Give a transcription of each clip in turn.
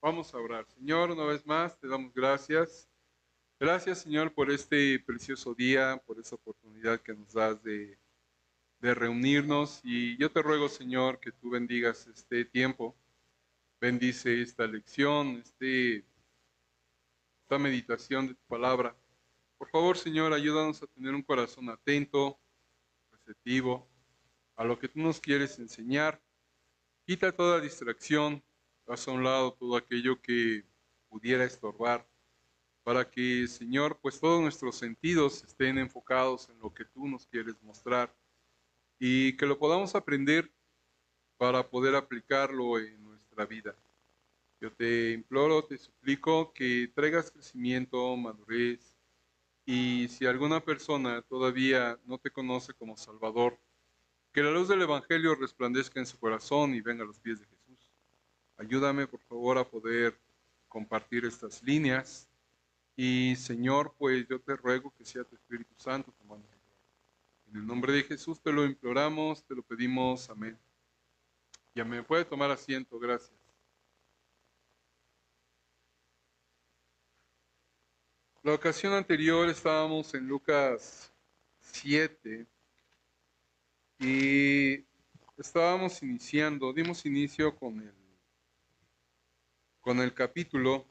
Vamos a orar. Señor, una vez más te damos gracias. Gracias, Señor, por este precioso día, por esa oportunidad que nos das de reunirnos. Y yo te ruego, Señor, que tú bendigas este tiempo. Bendice esta lección, esta meditación de tu palabra. Por favor, Señor, ayúdanos a tener un corazón atento, receptivo a lo que tú nos quieres enseñar. Quita toda distracción, haz a un lado todo aquello que pudiera estorbar, para que, Señor, pues todos nuestros sentidos estén enfocados en lo que tú nos quieres mostrar y que lo podamos aprender para poder aplicarlo en nuestra vida. Yo te imploro, te suplico que traigas crecimiento, madurez, y si alguna persona todavía no te conoce como Salvador, que la luz del Evangelio resplandezca en su corazón y venga a los pies de Jesús. Ayúdame, por favor, a poder compartir estas líneas. Y Señor, pues yo te ruego que sea tu Espíritu Santo tomando control. En el nombre de Jesús te lo imploramos, te lo pedimos, amén. Ya me puede tomar asiento, gracias. La ocasión anterior estábamos en Lucas 7 y estábamos iniciando, dimos inicio con el capítulo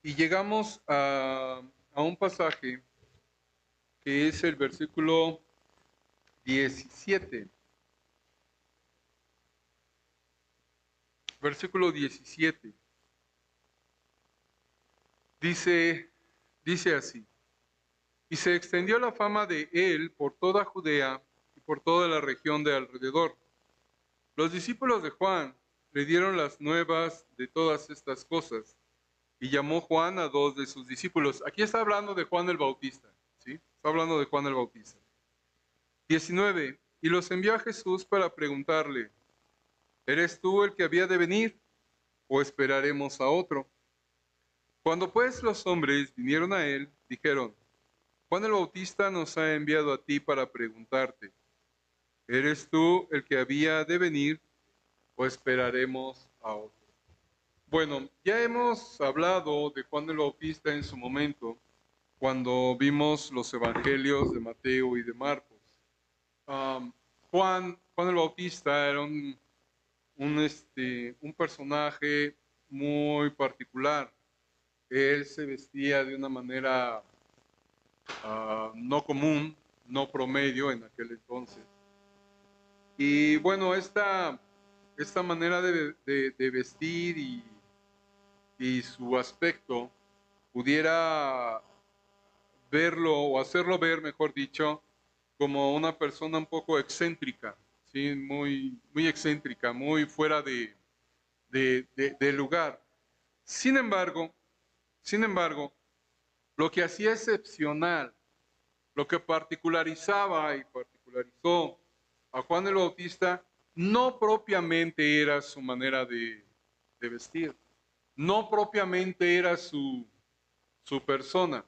y llegamos a un pasaje que es el versículo 17. Versículo 17. Dice así: y se extendió la fama de él por toda Judea y por toda la región de alrededor. Los discípulos de Juan le dieron las nuevas de todas estas cosas y llamó Juan a dos de sus discípulos. Aquí está hablando de Juan el Bautista, ¿sí? Está hablando de Juan el Bautista. 19. Y los envió a Jesús para preguntarle: ¿eres tú el que había de venir o esperaremos a otro? Cuando pues los hombres vinieron a él, dijeron: Juan el Bautista nos ha enviado a ti para preguntarte: ¿eres tú el que había de venir o esperaremos a otro? Bueno, ya hemos hablado de Juan el Bautista en su momento, cuando vimos los evangelios de Mateo y de Marcos. Um, Juan el Bautista era un personaje muy particular. Él se vestía de una manera no común, no promedio en aquel entonces. Y bueno, esta manera de vestir y su aspecto pudiera verlo o hacerlo ver, mejor dicho, como una persona un poco excéntrica, ¿sí? Muy excéntrica, muy fuera de lugar. Sin embargo, sin embargo, lo que hacía excepcional, lo que particularizaba y particularizó a Juan el Bautista, no propiamente era su manera de vestir, no propiamente era su persona,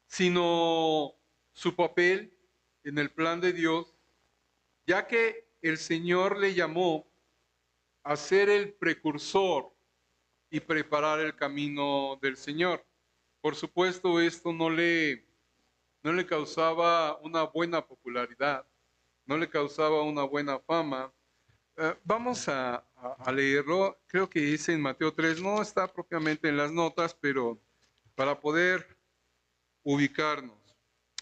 sino su papel en el plan de Dios, ya que el Señor le llamó a ser el precursor y preparar el camino del Señor. Por supuesto, esto no le causaba una buena popularidad, no le causaba una buena fama. Vamos a leerlo, creo que dice en Mateo 3, no está propiamente en las notas, pero para poder ubicarnos.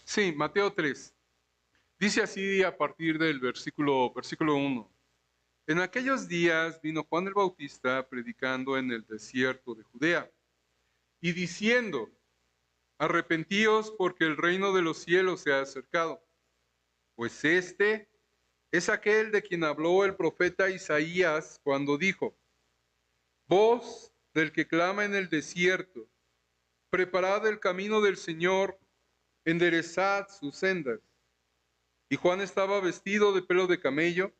Sí, Mateo 3. Dice así a partir del versículo 1. En aquellos días vino Juan el Bautista predicando en el desierto de Judea y diciendo: arrepentíos porque el reino de los cielos se ha acercado. Pues este es aquel de quien habló el profeta Isaías cuando dijo: voz del que clama en el desierto, preparad el camino del Señor, enderezad sus sendas. Y Juan estaba vestido de pelo de camello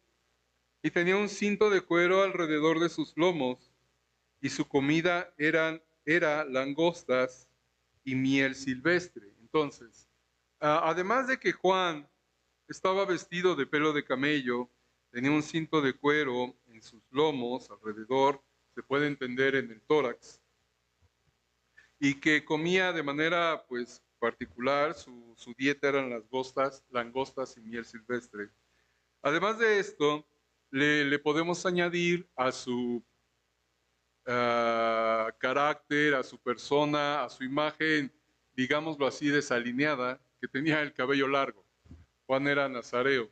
y tenía un cinto de cuero alrededor de sus lomos, y su comida era langostas y miel silvestre. Entonces, además de que Juan estaba vestido de pelo de camello, tenía un cinto de cuero en sus lomos alrededor, se puede entender en el tórax, y que comía de manera pues particular, su dieta eran langostas y miel silvestre. Además de esto, le podemos añadir a su carácter, a su persona, a su imagen, digámoslo así, desalineada, que tenía el cabello largo. Juan era nazareo,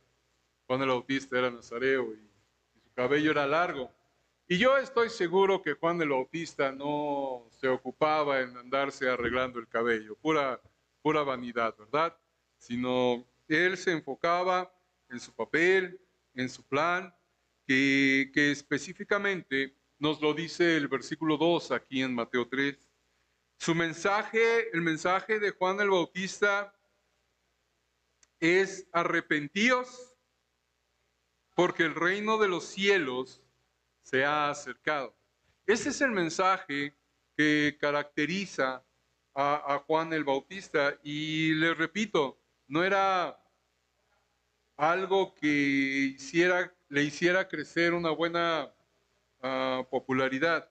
Juan el Bautista era nazareo y su cabello era largo. Y yo estoy seguro que Juan el Bautista no se ocupaba en andarse arreglando el cabello, pura vanidad, ¿verdad? Sino él se enfocaba en su papel, en su plan, que específicamente nos lo dice el versículo 2 aquí en Mateo 3. Su mensaje, el mensaje de Juan el Bautista es arrepentíos porque el reino de los cielos se ha acercado. Ese es el mensaje que caracteriza a Juan el Bautista. Y le repito, no era algo que le hiciera crecer una buena popularidad.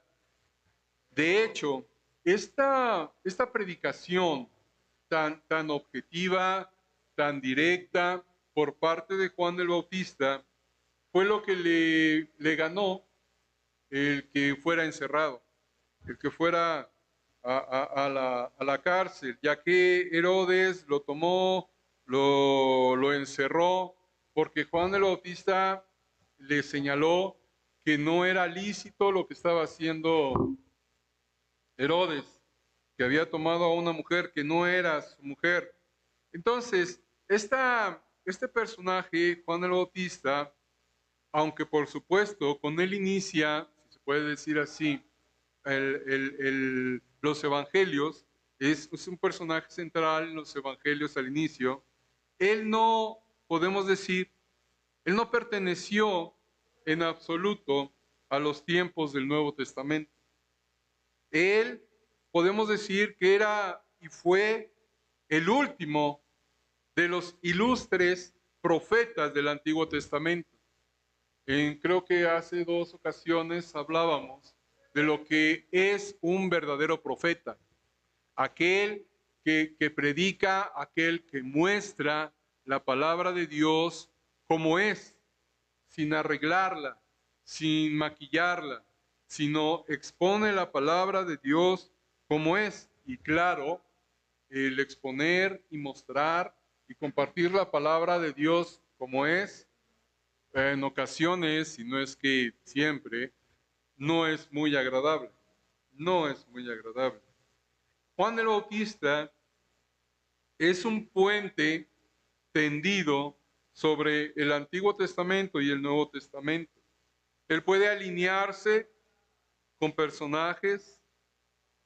De hecho, esta predicación tan objetiva, tan directa por parte de Juan el Bautista, fue lo que le ganó el que fuera encerrado, el que fuera a la cárcel, ya que Herodes lo tomó, lo encerró, porque Juan el Bautista le señaló que no era lícito lo que estaba haciendo Herodes, que había tomado a una mujer que no era su mujer. Entonces, este personaje, Juan el Bautista, aunque por supuesto con él inicia, si se puede decir así, los evangelios, es un personaje central en los evangelios al inicio, él no, podemos decir, él no perteneció en absoluto a los tiempos del Nuevo Testamento. Él, podemos decir que era y fue el último de los ilustres profetas del Antiguo Testamento. Creo que hace 2 ocasiones hablábamos de lo que es un verdadero profeta. Aquel que predica, aquel que muestra la palabra de Dios como es, sin arreglarla, sin maquillarla, sino expone la palabra de Dios como es. Y claro, el exponer y mostrar y compartir la palabra de Dios como es, en ocasiones, si no es que siempre, no es muy agradable. No es muy agradable. Juan el Bautista es un puente tendido sobre el Antiguo Testamento y el Nuevo Testamento. Él puede alinearse con personajes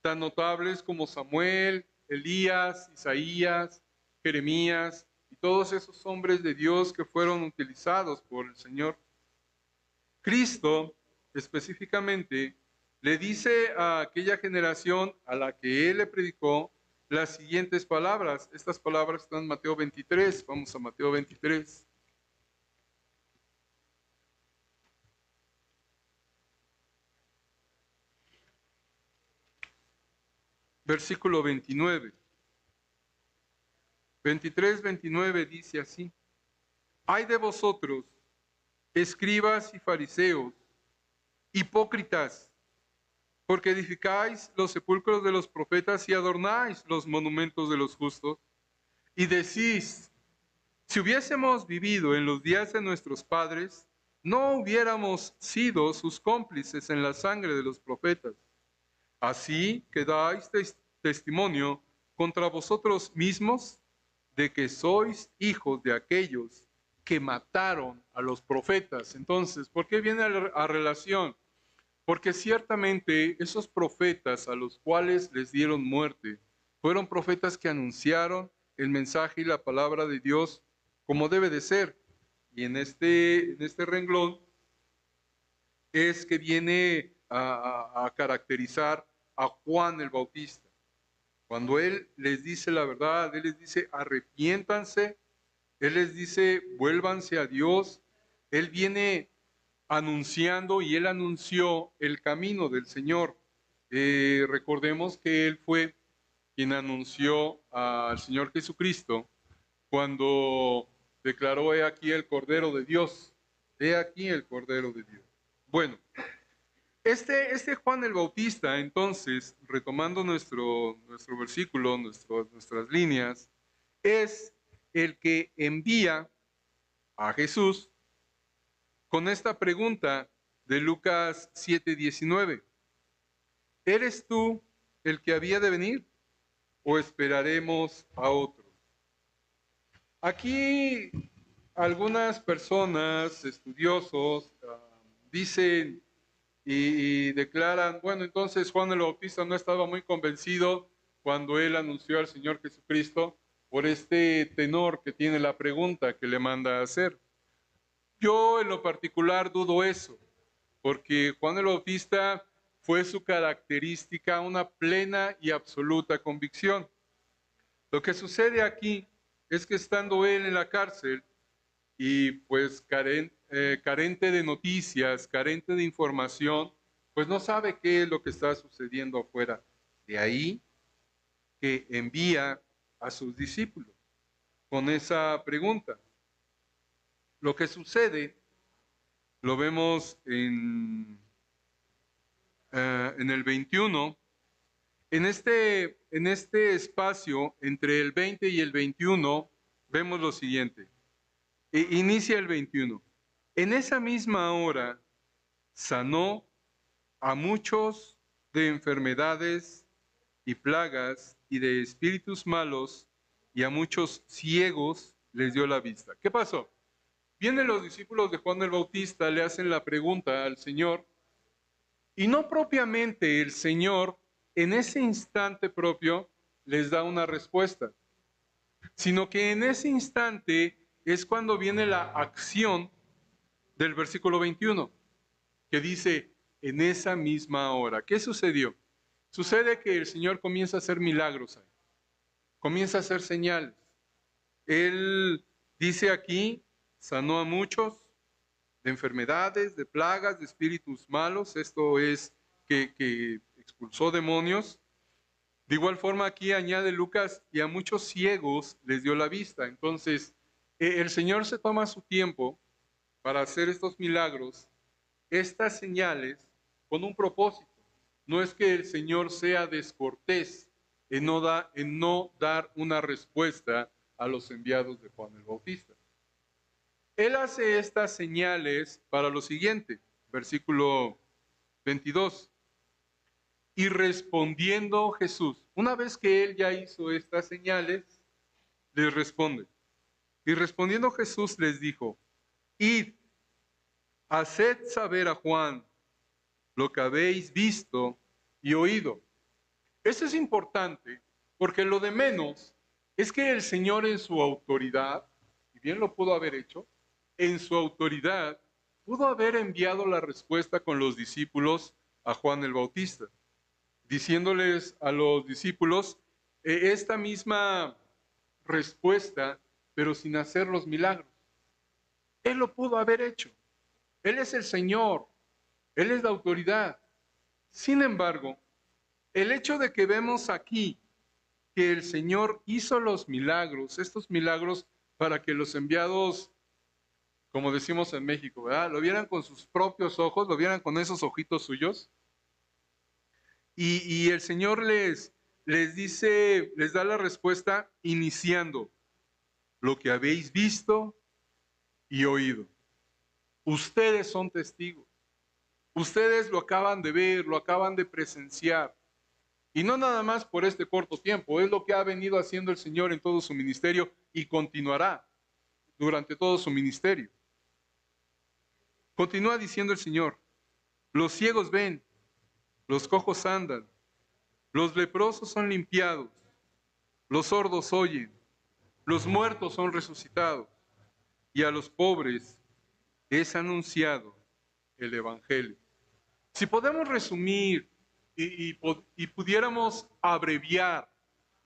tan notables como Samuel, Elías, Isaías, Jeremías y todos esos hombres de Dios que fueron utilizados por el Señor. Cristo específicamente le dice a aquella generación a la que él le predicó las siguientes palabras. Estas palabras están en Mateo 23. Vamos a Mateo 23. Versículo 29. 23, 29 dice así: Ay de vosotros, escribas y fariseos, hipócritas, porque edificáis los sepulcros de los profetas y adornáis los monumentos de los justos, y decís: si hubiésemos vivido en los días de nuestros padres, no hubiéramos sido sus cómplices en la sangre de los profetas. Así que dais testimonio contra vosotros mismos de que sois hijos de aquellos que mataron a los profetas. Entonces, ¿por qué viene a relación? Porque ciertamente esos profetas a los cuales les dieron muerte fueron profetas que anunciaron el mensaje y la palabra de Dios como debe de ser. Y en este renglón es que viene a caracterizar a Juan el Bautista. Cuando él les dice la verdad, él les dice arrepiéntanse, él les dice vuélvanse a Dios, Él viene anunciando y él anunció el camino del Señor. Recordemos que él fue quien anunció al Señor Jesucristo cuando declaró: he aquí el Cordero de Dios, he aquí el Cordero de Dios. Bueno, este Juan el Bautista, entonces, retomando nuestro versículo, nuestras líneas, es el que envía a Jesús con esta pregunta de Lucas 7:19. ¿Eres tú el que había de venir o esperaremos a otro? Aquí algunas personas, estudiosos, dicen y declaran: bueno, entonces Juan el Bautista no estaba muy convencido cuando él anunció al Señor Jesucristo por este tenor que tiene la pregunta que le manda a hacer. Yo en lo particular dudo eso, porque Juan el Bautista fue su característica una plena y absoluta convicción. Lo que sucede aquí es que estando él en la cárcel y pues carente de noticias, carente de información, pues no sabe qué es lo que está sucediendo afuera. De ahí que envía a sus discípulos con esa pregunta. Lo que sucede lo vemos en el 21. En este espacio entre el 20 y el 21 vemos lo siguiente. Inicia el 21. En esa misma hora sanó a muchos de enfermedades y plagas y de espíritus malos, y a muchos ciegos les dio la vista. ¿Qué pasó? Vienen los discípulos de Juan el Bautista, le hacen la pregunta al Señor, y no propiamente el Señor en ese instante propio les da una respuesta, sino que en ese instante es cuando viene la acción del versículo 21, que dice: en esa misma hora. ¿Qué sucedió? Sucede que el Señor comienza a hacer milagros ahí, comienza a hacer señales. Él dice aquí: sanó a muchos de enfermedades, de plagas, de espíritus malos. Esto es que expulsó demonios. De igual forma aquí añade Lucas: y a muchos ciegos les dio la vista. Entonces, el Señor se toma su tiempo para hacer estos milagros, estas señales, con un propósito. No es que el Señor sea descortés en no dar una respuesta a los enviados de Juan el Bautista. Él hace estas señales para lo siguiente, versículo 22. Y respondiendo Jesús, una vez que él ya hizo estas señales, les responde. Y respondiendo Jesús les dijo: id, haced saber a Juan lo que habéis visto y oído. Eso es importante, porque lo de menos es que el Señor en su autoridad, y bien lo pudo haber hecho, en su autoridad pudo haber enviado la respuesta con los discípulos a Juan el Bautista, diciéndoles a los discípulos esta misma respuesta, pero sin hacer los milagros. Él lo pudo haber hecho. Él es el Señor. Él es la autoridad. Sin embargo, el hecho de que vemos aquí que el Señor hizo los milagros, estos milagros para que los enviados, como decimos en México, ¿verdad?, lo vieran con sus propios ojos, lo vieran con esos ojitos suyos. Y el Señor les dice, les da la respuesta iniciando: lo que habéis visto y oído. Ustedes son testigos. Ustedes lo acaban de ver, lo acaban de presenciar. Y no nada más por este corto tiempo, es lo que ha venido haciendo el Señor en todo su ministerio y continuará durante todo su ministerio. Continúa diciendo el Señor: los ciegos ven, los cojos andan, los leprosos son limpiados, los sordos oyen, los muertos son resucitados, y a los pobres es anunciado el Evangelio. Si podemos resumir y pudiéramos abreviar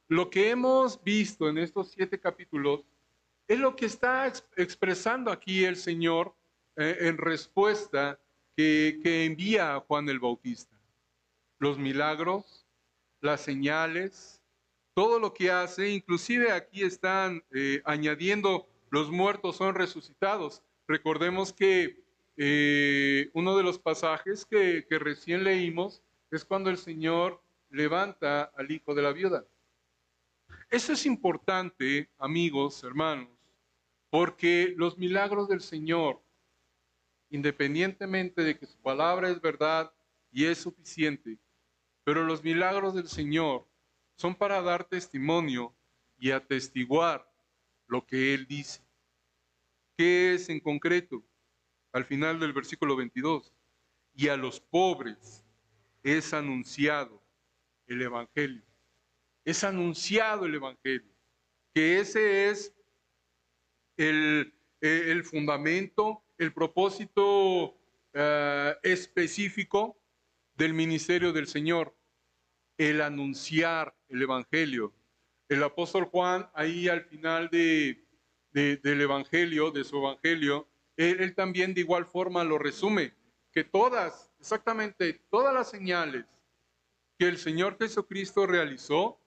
lo que hemos visto en estos 7 capítulos, es lo que está expresando aquí el Señor en respuesta que envía a Juan el Bautista. Los milagros, las señales, todo lo que hace, inclusive aquí están añadiendo, los muertos son resucitados. Recordemos que uno de los pasajes que recién leímos es cuando el Señor levanta al hijo de la viuda. Eso es importante, amigos, hermanos, porque los milagros del Señor, independientemente de que su palabra es verdad y es suficiente, pero los milagros del Señor son para dar testimonio y atestiguar lo que Él dice. ¿Qué es en concreto? Al final del versículo 22, y a los pobres es anunciado el Evangelio. Es anunciado el Evangelio, que ese es el fundamento, el propósito específico del ministerio del Señor, el anunciar el Evangelio. El apóstol Juan, ahí al final del Evangelio, de su Evangelio, él también de igual forma lo resume, que todas, exactamente todas las señales que el Señor Jesucristo realizó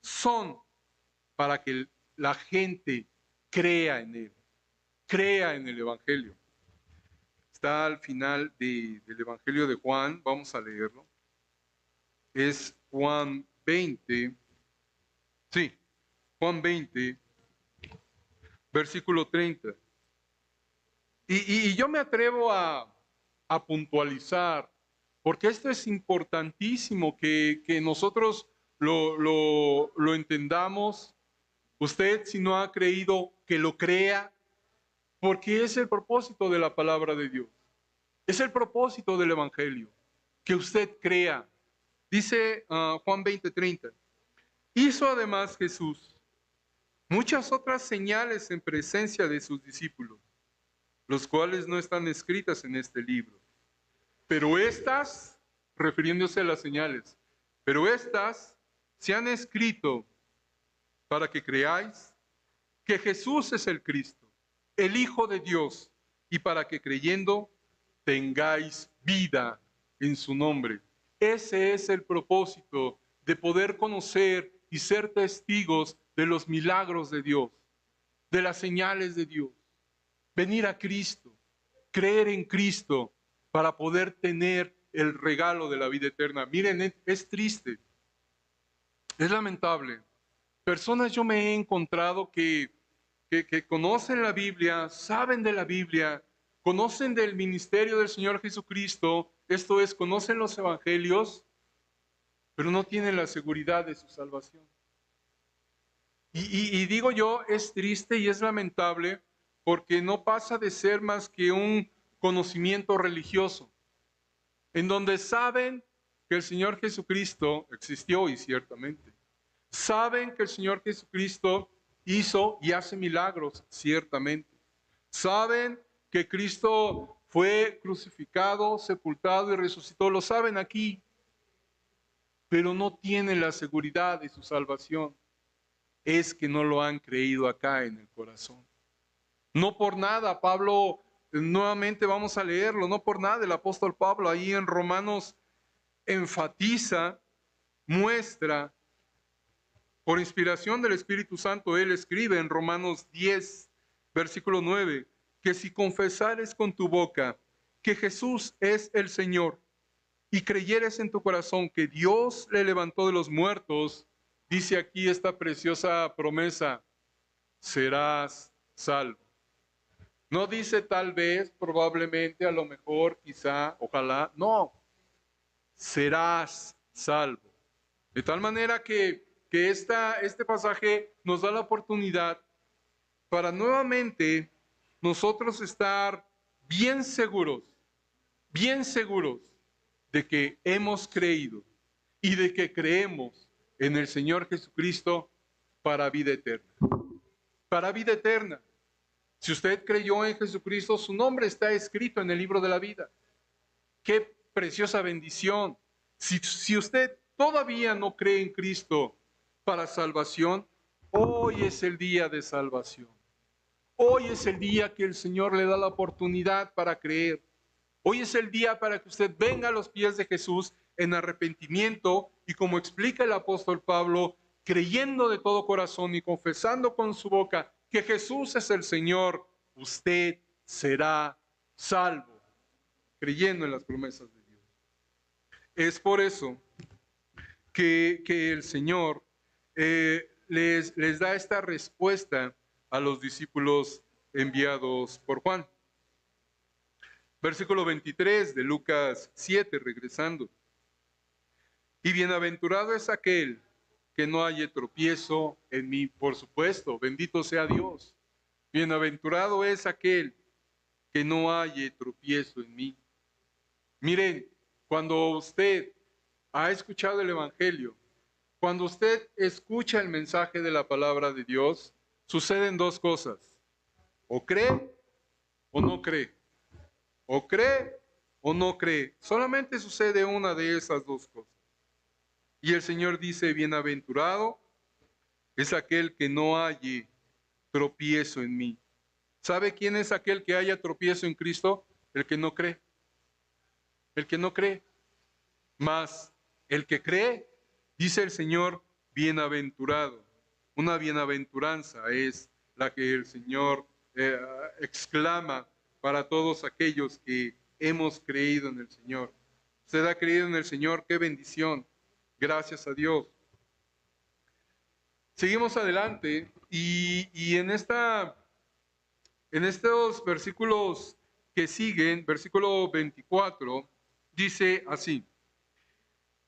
son para que la gente crea en Él, crea en el Evangelio. Está al final del Evangelio de Juan, vamos a leerlo. Es Juan 20, sí, Juan 20, versículo 30. Y yo me atrevo a puntualizar, porque esto es importantísimo que nosotros lo entendamos. Usted, si no ha creído, que lo crea, porque es el propósito de la palabra de Dios. Es el propósito del Evangelio, que usted crea. Dice Juan 20:30. Hizo además Jesús muchas otras señales en presencia de sus discípulos, los cuales no están escritas en este libro. Pero estas, refiriéndose a las señales, pero estas se han escrito para que creáis que Jesús es el Cristo, el Hijo de Dios, y para que creyendo tengáis vida en su nombre. Ese es el propósito de poder conocer y ser testigos de los milagros de Dios, de las señales de Dios. Venir a Cristo, creer en Cristo para poder tener el regalo de la vida eterna. Miren, es triste, es lamentable. Personas yo me he encontrado que conocen la Biblia, saben de la Biblia, conocen del ministerio del Señor Jesucristo, esto es, conocen los evangelios, pero no tienen la seguridad de su salvación. Y digo yo, es triste y es lamentable porque no pasa de ser más que un conocimiento religioso, en donde saben que el Señor Jesucristo existió y ciertamente. Saben que el Señor Jesucristo hizo y hace milagros, ciertamente. Saben que Cristo fue crucificado, sepultado y resucitó. Lo saben aquí, pero no tienen la seguridad de su salvación. Es que no lo han creído acá en el corazón. No por nada, Pablo, nuevamente vamos a leerlo, no por nada el apóstol Pablo ahí en Romanos enfatiza, muestra, por inspiración del Espíritu Santo, él escribe en Romanos 10, versículo 9, que si confesares con tu boca que Jesús es el Señor y creyeres en tu corazón que Dios le levantó de los muertos, dice aquí esta preciosa promesa, serás salvo. No dice tal vez, probablemente, a lo mejor, quizá, ojalá, no, serás salvo. De tal manera que este pasaje nos da la oportunidad para nuevamente nosotros estar bien seguros de que hemos creído y de que creemos en el Señor Jesucristo para vida eterna. Para vida eterna. Si usted creyó en Jesucristo, su nombre está escrito en el libro de la vida. Qué preciosa bendición. Si usted todavía no cree en Cristo para salvación, hoy es el día de salvación. Hoy es el día que el Señor le da la oportunidad para creer. Hoy es el día para que usted venga a los pies de Jesús en arrepentimiento y, como explica el apóstol Pablo, creyendo de todo corazón y confesando con su boca que Jesús es el Señor, usted será salvo, creyendo en las promesas de Dios. Es por eso que el Señor les da esta respuesta a los discípulos enviados por Juan. Versículo 23 de Lucas 7, regresando. Y bienaventurado es aquel que no haya tropiezo en mí, por supuesto, bendito sea Dios. Bienaventurado es aquel que no haya tropiezo en mí. Miren, cuando usted ha escuchado el Evangelio, cuando usted escucha el mensaje de la palabra de Dios, suceden dos cosas. O cree o no cree. O cree o no cree. Solamente sucede una de esas dos cosas. Y el Señor dice, bienaventurado es aquel que no halle tropiezo en mí. ¿Sabe quién es aquel que haya tropiezo en Cristo? El que no cree. El que no cree. Mas el que cree, dice el Señor, bienaventurado. Una bienaventuranza es la que el Señor exclama para todos aquellos que hemos creído en el Señor. Usted ha creído en el Señor, qué bendición. Gracias a Dios. Seguimos adelante y en estos versículos que siguen, versículo 24, dice así: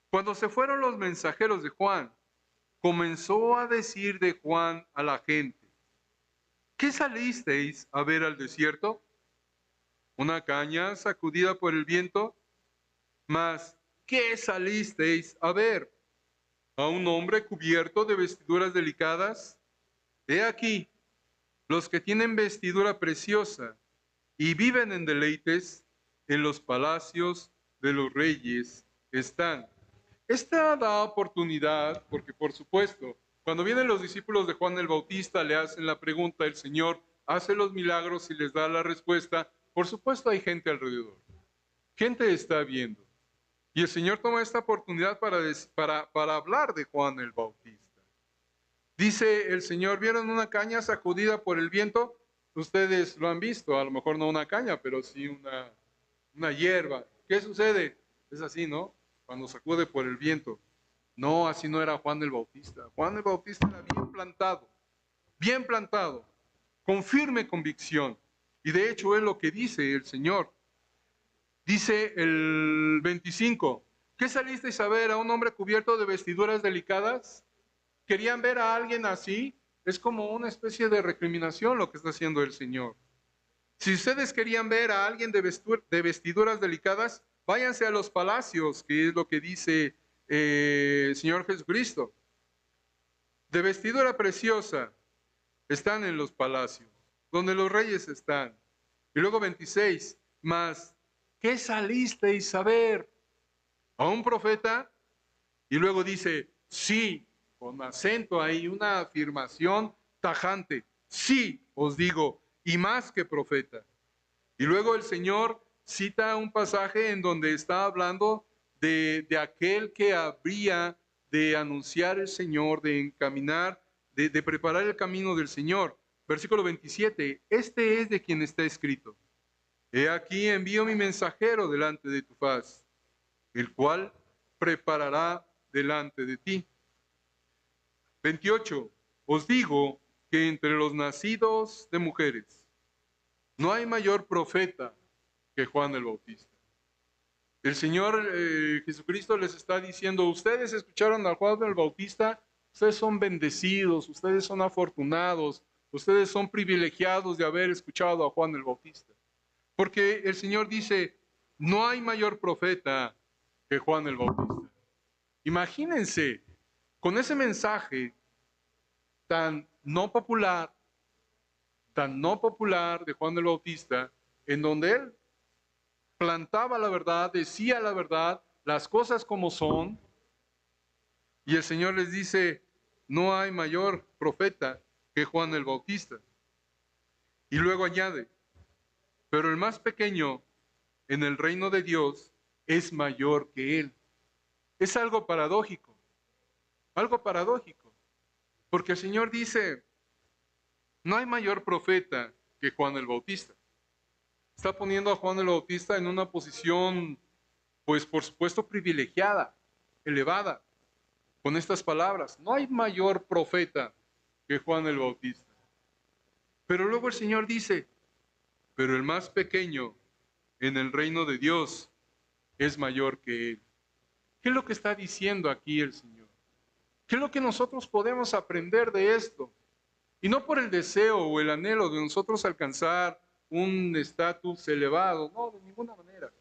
cuando se fueron los mensajeros de Juan, comenzó a decir de Juan a la gente: ¿qué salisteis a ver al desierto? ¿Una caña sacudida por el viento? Mas, ¿qué salisteis a ver? ¿A un hombre cubierto de vestiduras delicadas? He aquí, los que tienen vestidura preciosa y viven en deleites, en los palacios de los reyes están. Esta da oportunidad, porque por supuesto, cuando vienen los discípulos de Juan el Bautista, le hacen la pregunta, el Señor hace los milagros y les da la respuesta. Por supuesto hay gente alrededor. Gente está viendo. Y el Señor toma esta oportunidad para hablar de Juan el Bautista. Dice el Señor, ¿vieron una caña sacudida por el viento? Ustedes lo han visto, a lo mejor no una caña, pero sí una hierba. ¿Qué sucede? Es así, ¿no? Cuando sacude por el viento. No, así no era Juan el Bautista. Juan el Bautista era bien plantado, con firme convicción. Y de hecho es lo que dice el Señor. Dice el 25, ¿qué salisteis a ver? ¿A un hombre cubierto de vestiduras delicadas? ¿Querían ver a alguien así? Es como una especie de recriminación lo que está haciendo el Señor. Si ustedes querían ver a alguien de vestiduras delicadas, váyanse a los palacios, que es lo que dice el Señor Jesucristo. De vestidura preciosa están en los palacios, donde los reyes están. Y luego 26, mas, ¿qué salisteis a ver? ¿A un profeta? Y luego dice, sí, con acento ahí, una afirmación tajante. Sí, os digo, y más que profeta. Y luego el Señor cita un pasaje en donde está hablando de aquel que habría de anunciar el Señor, de encaminar, de preparar el camino del Señor. Versículo 27, este es de quien está escrito: he aquí envío mi mensajero delante de tu faz, el cual preparará delante de ti. 28, os digo que entre los nacidos de mujeres no hay mayor profeta que Juan el Bautista. El Señor Jesucristo les está diciendo, ustedes escucharon a Juan el Bautista, ustedes son bendecidos, ustedes son afortunados, ustedes son privilegiados de haber escuchado a Juan el Bautista. Porque el Señor dice, no hay mayor profeta que Juan el Bautista. Imagínense, con ese mensaje tan no popular de Juan el Bautista, en donde él plantaba la verdad, decía la verdad, las cosas como son, y el Señor les dice, no hay mayor profeta que Juan el Bautista. Y luego añade, pero el más pequeño en el reino de Dios es mayor que él. Es algo paradójico, porque el Señor dice, no hay mayor profeta que Juan el Bautista. Está poniendo a Juan el Bautista en una posición, pues por supuesto, privilegiada, elevada, con estas palabras. No hay mayor profeta que Juan el Bautista. Pero luego el Señor dice, pero el más pequeño en el reino de Dios es mayor que él. ¿Qué es lo que está diciendo aquí el Señor? ¿Qué es lo que nosotros podemos aprender de esto? Y no por el deseo o el anhelo de nosotros alcanzar un estatus elevado, no, de ninguna manera.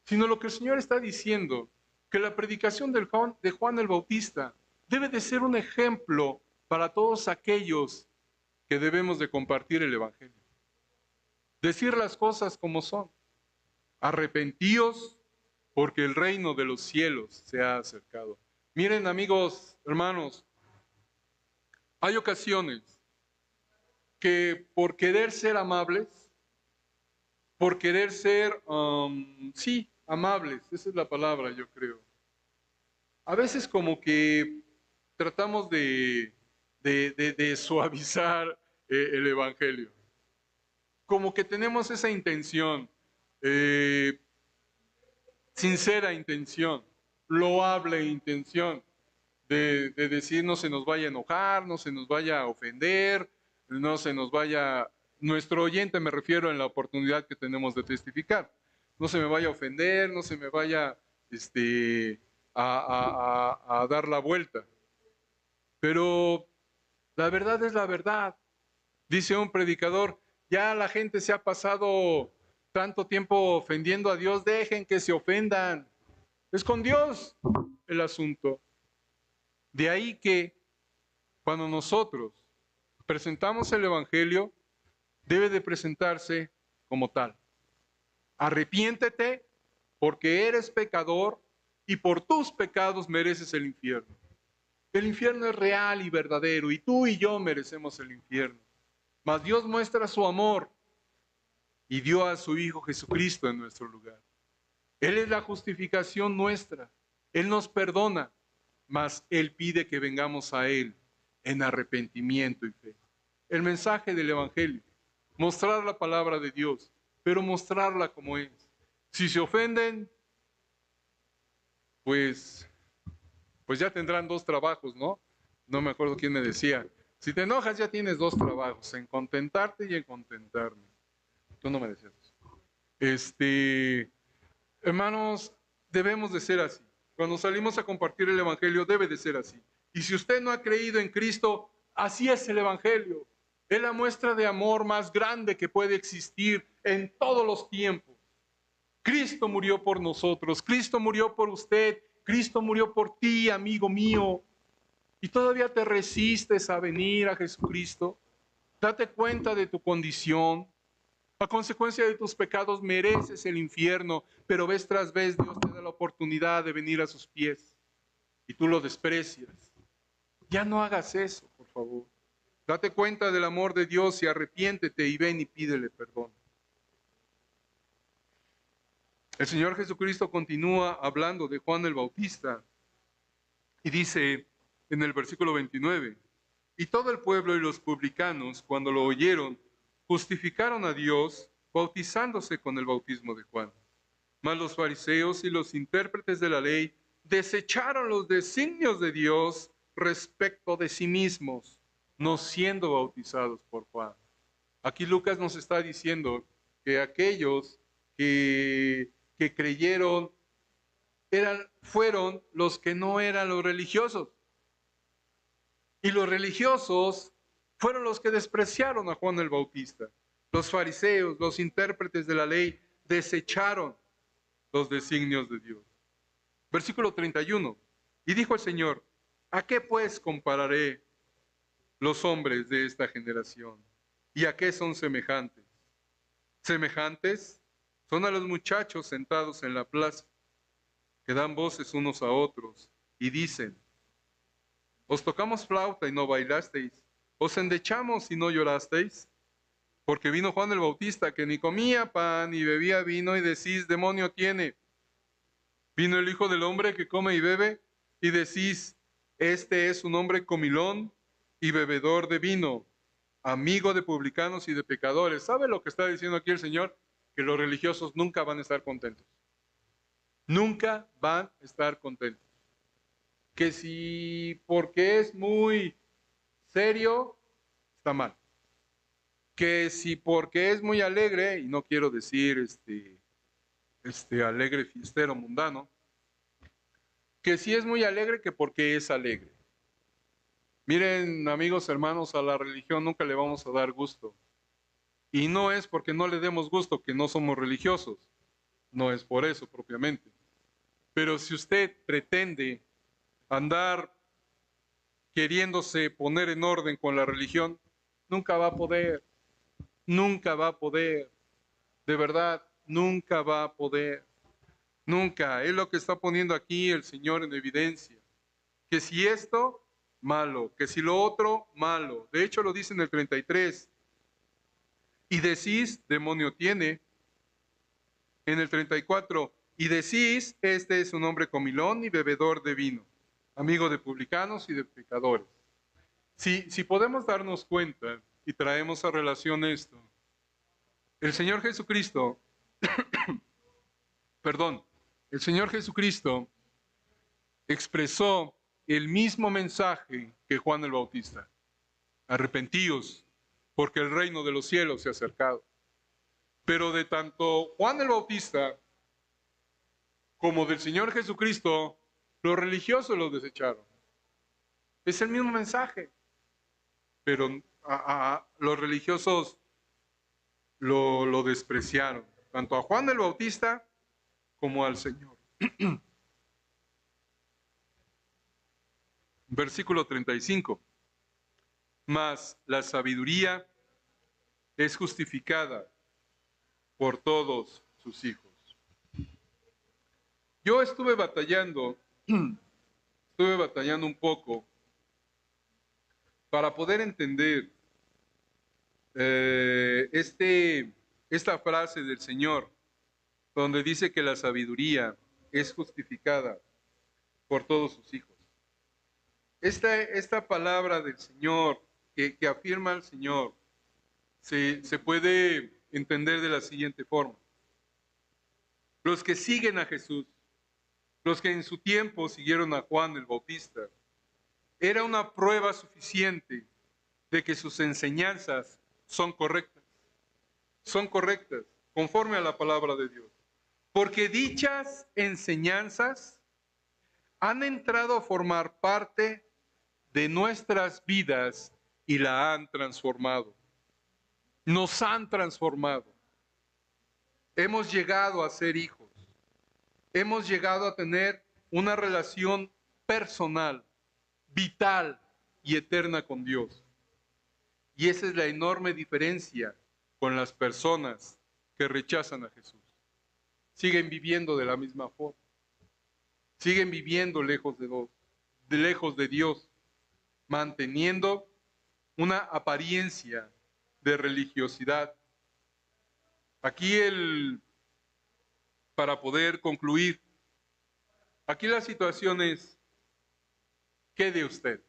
Sino lo que el Señor está diciendo, que la predicación de Juan el Bautista debe de ser un ejemplo para todos aquellos que debemos de compartir el Evangelio. Decir las cosas como son. Arrepentíos porque el reino de los cielos se ha acercado. Miren, amigos, hermanos, hay ocasiones que por querer ser amables, por querer ser, sí, amables, esa es la palabra, yo creo. A veces como que tratamos de suavizar el Evangelio. Como que tenemos esa intención, sincera intención, loable intención, de decir no se nos vaya a enojar, no se nos vaya a ofender, no se nos vaya, nuestro oyente me refiero en la oportunidad que tenemos de testificar, no se me vaya a ofender, no se me vaya a dar la vuelta. Pero la verdad es la verdad. Dice un predicador, ya la gente se ha pasado tanto tiempo ofendiendo a Dios, dejen que se ofendan. Es con Dios el asunto. De ahí que cuando nosotros presentamos el Evangelio, debe de presentarse como tal. Arrepiéntete porque eres pecador y por tus pecados mereces el infierno. El infierno es real y verdadero y tú y yo merecemos el infierno. Mas Dios muestra su amor y dio a su Hijo Jesucristo en nuestro lugar. Él es la justificación nuestra. Él nos perdona, mas Él pide que vengamos a Él en arrepentimiento y fe. El mensaje del Evangelio, mostrar la palabra de Dios, pero mostrarla como es. Si se ofenden, pues ya tendrán dos trabajos, ¿no? No me acuerdo quién me decía. Si te enojas ya tienes dos trabajos, en contentarte y en contentarme. Tú no me decías eso. Hermanos, debemos de ser así. Cuando salimos a compartir el Evangelio debe de ser así. Y si usted no ha creído en Cristo, así es el Evangelio. Es la muestra de amor más grande que puede existir en todos los tiempos. Cristo murió por nosotros, Cristo murió por usted, Cristo murió por ti, amigo mío. Y todavía te resistes a venir a Jesucristo. Date cuenta de tu condición. A consecuencia de tus pecados mereces el infierno, pero vez tras vez Dios te da la oportunidad de venir a sus pies y tú lo desprecias. Ya no hagas eso, por favor. Date cuenta del amor de Dios y arrepiéntete y ven y pídele perdón. El Señor Jesucristo continúa hablando de Juan el Bautista y dice en el versículo 29, y todo el pueblo y los publicanos, cuando lo oyeron, justificaron a Dios bautizándose con el bautismo de Juan. Mas los fariseos y los intérpretes de la ley desecharon los designios de Dios respecto de sí mismos, no siendo bautizados por Juan. Aquí Lucas nos está diciendo que aquellos que creyeron fueron los que no eran los religiosos. Y los religiosos fueron los que despreciaron a Juan el Bautista. Los fariseos, los intérpretes de la ley, desecharon los designios de Dios. Versículo 31. Y dijo el Señor, ¿a qué pues compararé los hombres de esta generación? ¿Y a qué son semejantes? Semejantes son a los muchachos sentados en la plaza, que dan voces unos a otros y dicen, os tocamos flauta y no bailasteis, os endechamos y no llorasteis. Porque vino Juan el Bautista, que ni comía pan ni bebía vino, y decís, demonio tiene. Vino el Hijo del Hombre, que come y bebe, y decís, este es un hombre comilón y bebedor de vino, amigo de publicanos y de pecadores. ¿Sabe lo que está diciendo aquí el Señor? Que los religiosos nunca van a estar contentos. Nunca van a estar contentos. Que si porque es muy serio, está mal. Que si porque es muy alegre, y no quiero decir alegre fiestero mundano, que si es muy alegre, que porque es alegre. Miren, amigos, hermanos, a la religión nunca le vamos a dar gusto. Y no es porque no le demos gusto que no somos religiosos. No es por eso propiamente. Pero si usted pretende andar queriéndose poner en orden con la religión, nunca va a poder. Nunca va a poder. De verdad, nunca va a poder. Nunca. Es lo que está poniendo aquí el Señor en evidencia. Que si esto, malo. Que si lo otro, malo. De hecho, lo dice en el 33. Y decís, demonio tiene. En el 34. Y decís, este es un hombre comilón y bebedor de vino, amigo de publicanos y de pecadores. Si podemos darnos cuenta y traemos a relación esto, el Señor Jesucristo, el Señor Jesucristo expresó el mismo mensaje que Juan el Bautista. Arrepentíos, porque el reino de los cielos se ha acercado. Pero de tanto Juan el Bautista como del Señor Jesucristo, los religiosos lo desecharon. Es el mismo mensaje, pero los religiosos lo despreciaron, tanto a Juan el Bautista como al Señor. Versículo 35. Mas la sabiduría es justificada por todos sus hijos. Yo estuve batallando un poco para poder entender esta frase del Señor, donde dice que la sabiduría es justificada por todos sus hijos. Esta palabra del Señor que afirma el Señor se puede entender de la siguiente forma. Los que siguen a Jesús, los que en su tiempo siguieron a Juan el Bautista, era una prueba suficiente de que sus enseñanzas son correctas, conforme a la palabra de Dios. Porque dichas enseñanzas han entrado a formar parte de nuestras vidas y la han transformado. Nos han transformado. Hemos llegado a ser hijos. Hemos llegado a tener una relación personal, vital y eterna con Dios. Y esa es la enorme diferencia con las personas que rechazan a Jesús. Siguen viviendo de la misma forma. Siguen viviendo lejos de Dios, manteniendo una apariencia de religiosidad. Aquí para poder concluir, aquí la situación es, ¿qué de usted?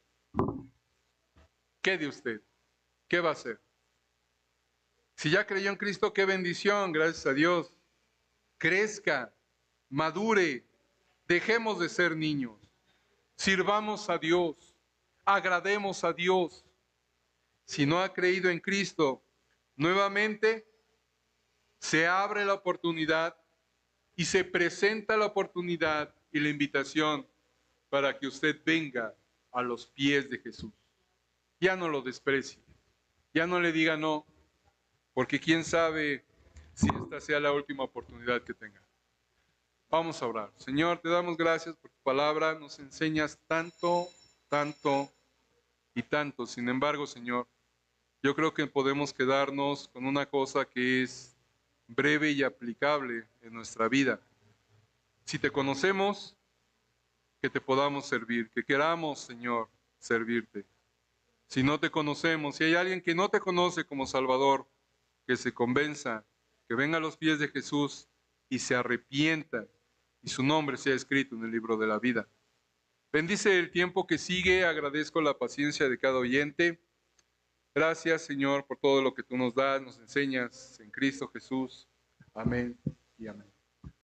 ¿Qué de usted? ¿Qué va a hacer? Si ya creyó en Cristo, qué bendición, gracias a Dios. Crezca, madure, dejemos de ser niños, sirvamos a Dios, agrademos a Dios. Si no ha creído en Cristo, nuevamente se abre la oportunidad y se presenta la oportunidad y la invitación para que usted venga a los pies de Jesús. Ya no lo desprecie, ya no le diga no, porque quién sabe si esta sea la última oportunidad que tenga. Vamos a orar. Señor, te damos gracias por tu palabra, nos enseñas tanto, tanto y tanto. Sin embargo, Señor, yo creo que podemos quedarnos con una cosa que es breve y aplicable en nuestra vida. Si te conocemos, que te podamos servir, que queramos, Señor, servirte. Si no te conocemos, si hay alguien que no te conoce como Salvador, que se convenza, que venga a los pies de Jesús y se arrepienta y su nombre sea escrito en el libro de la vida. Bendice el tiempo que sigue, agradezco la paciencia de cada oyente. Gracias, Señor, por todo lo que tú nos das, nos enseñas en Cristo Jesús. Amén y amén.